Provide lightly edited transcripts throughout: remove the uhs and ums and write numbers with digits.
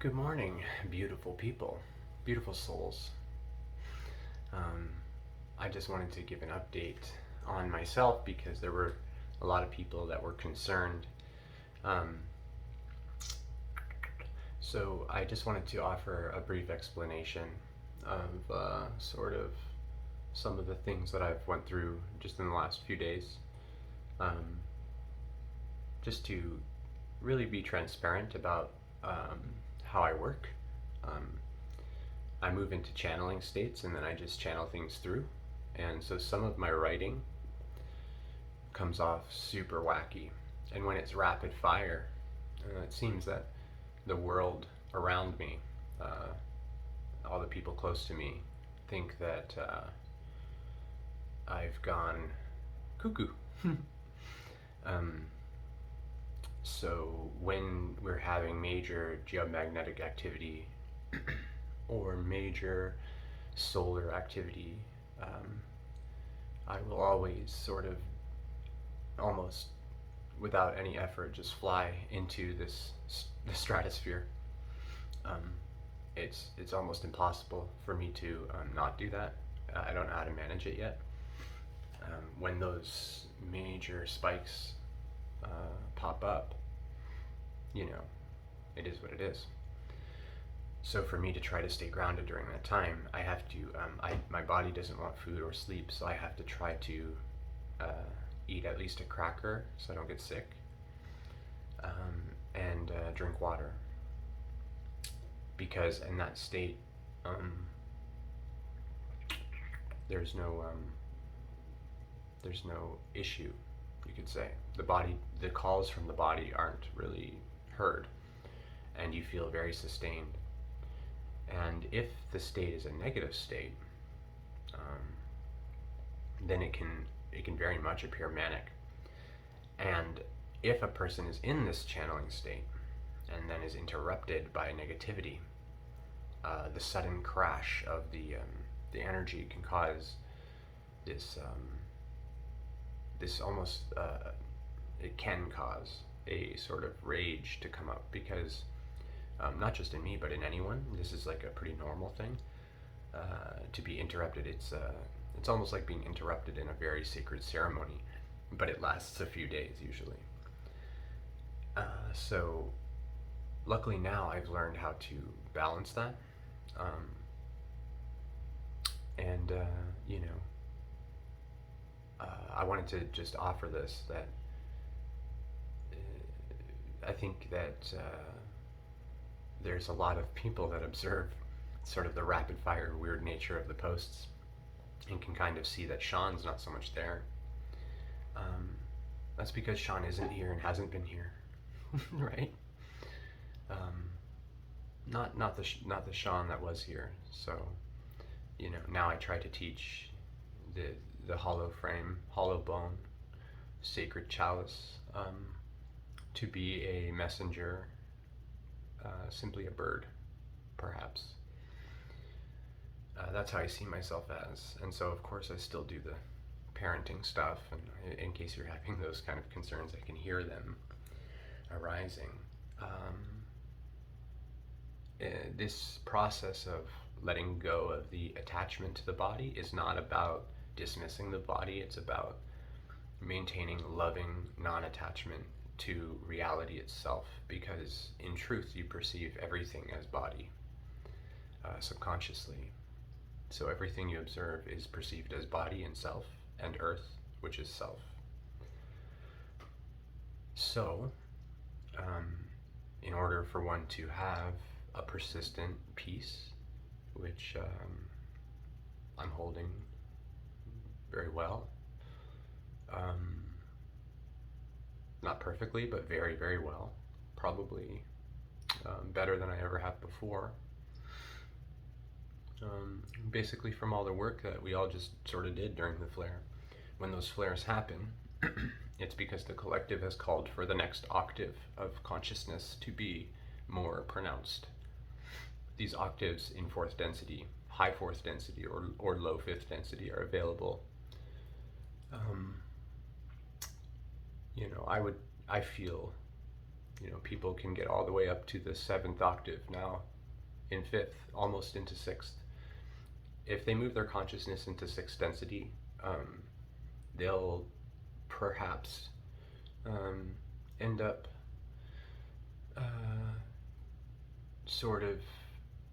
Good morning, beautiful people, beautiful souls. Um, I just wanted to give an update on myself because there were a lot of people that were concerned. Um, so I just wanted to offer a brief explanation of sort of some of the things that I've went through just in the last few days. Um, just to really be transparent about how I work. Um, I move into channeling states and then I just channel things through. And so some of my writing comes off super wacky. And when it's rapid fire, it seems that the world around me, all the people close to me, think that I've gone cuckoo. um, so when we're having major geomagnetic activity or major solar activity, I will always sort of almost without any effort just fly into the stratosphere. Um, it's almost impossible for me to not do that. I don't know how to manage it yet. When those major spikes pop up, you know, it is what it is. So for me to try to stay grounded during that time, I have to. My body doesn't want food or sleep, so I have to try to eat at least a cracker so I don't get sick, and drink water. Because in that state, there's no issue, you could say. The calls from the body aren't really heard, and you feel very sustained. And if the state is a negative state, then it can very much appear manic. And if a person is in this channeling state and then is interrupted by negativity, the sudden crash of the energy can cause this almost it can cause a sort of rage to come up because not just in me but in anyone, this is like a pretty normal thing to be interrupted. It's almost like being interrupted in a very sacred ceremony, but it lasts a few days usually. So luckily now I've learned how to balance that, and I wanted to just offer this, that I think that there's a lot of people that observe sort of the rapid fire weird nature of the posts and can kind of see that Sean's not so much there. That's because Sean isn't here and hasn't been here, right? Not the Sean that was here. So now I try to teach the hollow frame, hollow bone, sacred chalice, to be a messenger, simply a bird, perhaps. That's how I see myself as. And so, of course, I still do the parenting stuff. And in case you're having those kind of concerns, I can hear them arising. This process of letting go of the attachment to the body is not about dismissing the body. It's about maintaining loving non-attachment to reality itself, because in truth you perceive everything as body, subconsciously. So everything you observe is perceived as body and self, and earth, which is self. So in order for one to have a persistent peace, which I'm holding very well, not perfectly, but very, very well, probably better than I ever have before. Basically from all the work that we all just sort of did during the flare. When those flares happen, it's because the collective has called for the next octave of consciousness to be more pronounced. These octaves in fourth density, high fourth density, or low fifth density are available. I feel You know, people can get all the way up to the 7th octave, now in 5th, almost into 6th. If they move their consciousness into 6th density, they'll perhaps end up sort of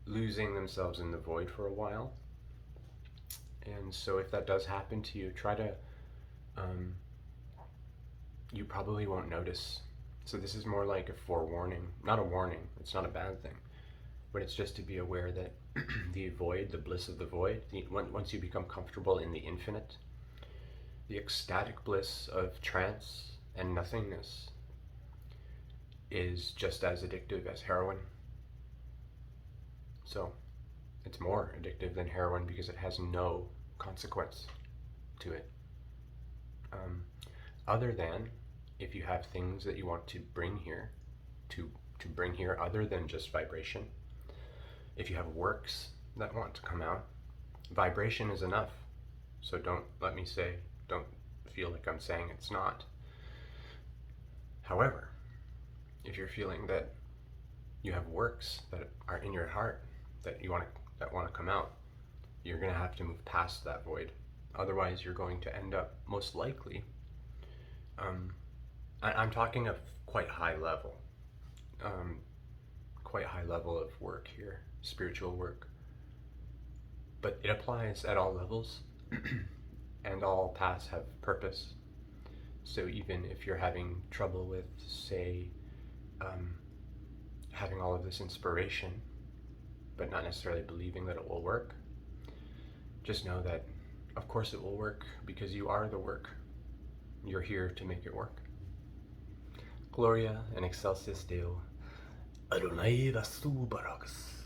losing themselves in the void for a while. And so if that does happen to you, try to, you probably won't notice. So this is more like a forewarning, not a warning. It's not a bad thing, but it's just to be aware that the void, the bliss of the void, once you become comfortable in the infinite, the ecstatic bliss of trance and nothingness is just as addictive as heroin. So it's more addictive than heroin because it has no consequence to it. Other than if you have things that you want to bring here, to bring here other than just vibration. If you have works that want to come out, vibration is enough. So don't feel like I'm saying it's not. However, if you're feeling that you have works that are in your heart that want to come out, you're going to have to move past that void. Otherwise, you're going to end up most likely. I'm talking of quite high level of work here, spiritual work. But it applies at all levels, and all paths have purpose. So even if you're having trouble with, say, having all of this inspiration, but not necessarily believing that it will work, just know that, of course it will work, because you are the work. You're here to make it work. Gloria and excelsis Deo, Adonai Vasu Borragus.